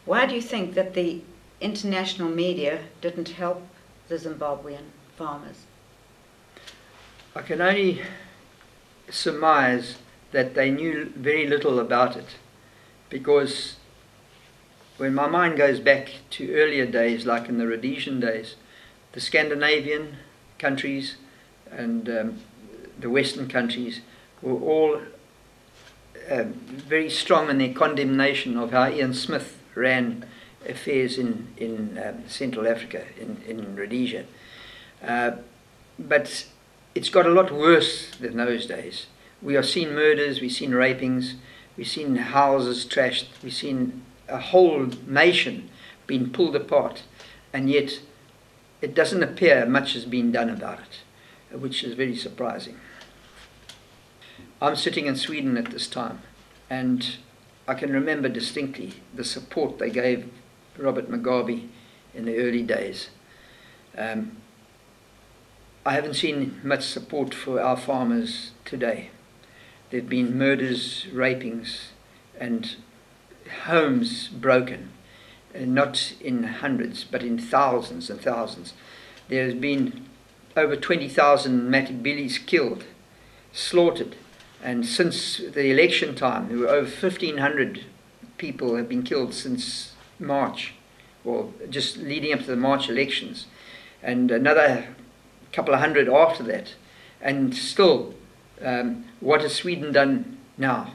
Why do you think that the international media didn't help the Zimbabwean farmers? I can only surmise that they knew very little about it, because when my mind goes back to earlier days, like in the Rhodesian days, the Scandinavian countries and the Western countries were all very strong in their condemnation of how Ian Smith ran affairs in Central Africa, in Rhodesia. But it's got a lot worse than those days. We have seen murders, we've seen rapings, we've seen houses trashed, we've seen a whole nation being pulled apart, and yet it doesn't appear much has been done about it, which is very surprising. I'm sitting in Sweden at this time, and I can remember distinctly the support they gave Robert Mugabe in the early days. I haven't seen much support for our farmers today. There have been murders, rapings, and homes broken, not in hundreds, but in thousands and thousands. There has been over 20,000 Matibilis killed, slaughtered, and since the election time, there were over 1,500 people have been killed since March, or just leading up to the March elections, and another couple of hundred after that. And still, what has Sweden done now?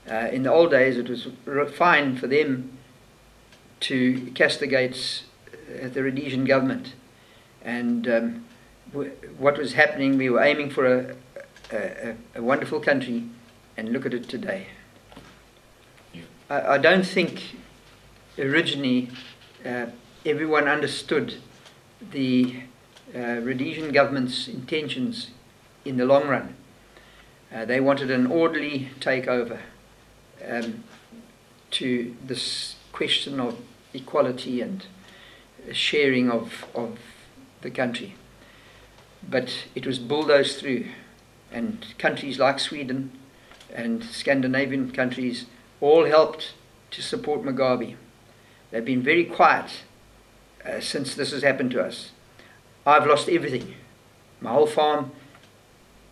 In the old days, it was fine for them to castigate the Rhodesian government. And what was happening, we were aiming for a wonderful country, and look at it today. I don't think originally everyone understood the Rhodesian government's intentions in the long run. They wanted an orderly takeover to this question of equality and sharing of the country. But it was bulldozed through, and countries like Sweden and Scandinavian countries all helped to support Mugabe. They've been very quiet since this has happened to us. I've lost everything. My whole farm,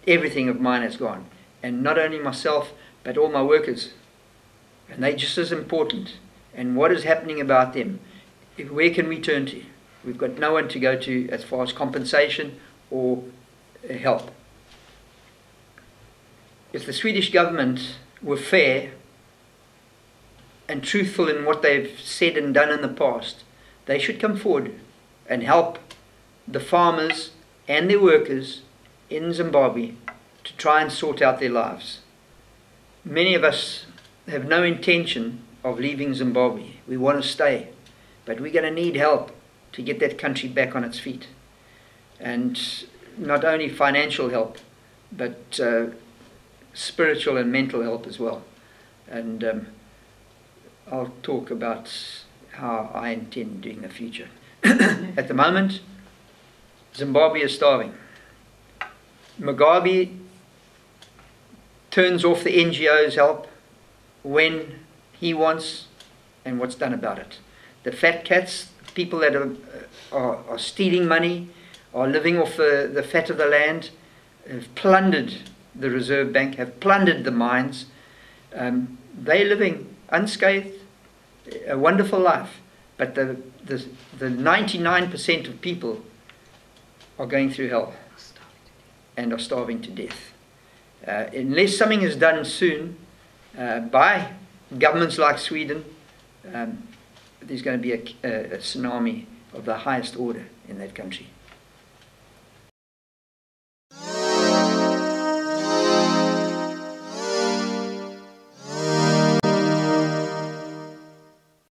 everything of mine has gone. And not only myself, but all my workers. And they're just as important. And what is happening about them? Where can we turn to? We've got no one to go to as far as compensation or help. If the Swedish government were fair and truthful in what they've said and done in the past, they should come forward and help the farmers and their workers in Zimbabwe to try and sort out their lives. Many of us have no intention of leaving Zimbabwe. We want to stay, but we're going to need help to get that country back on its feet. And not only financial help, but spiritual and mental help as well. And I'll talk about how I intend doing in the future. At the moment, Zimbabwe is starving. Mugabe turns off the NGO's help when he wants, and what's done about it. The fat cats, people that are stealing money, are living off the fat of the land, have plundered the Reserve Bank, have plundered the mines. They're living unscathed, a wonderful life, but the 99% of people are going through hell and are starving to death. Unless something is done soon by governments like Sweden, there's going to be a tsunami of the highest order in that country.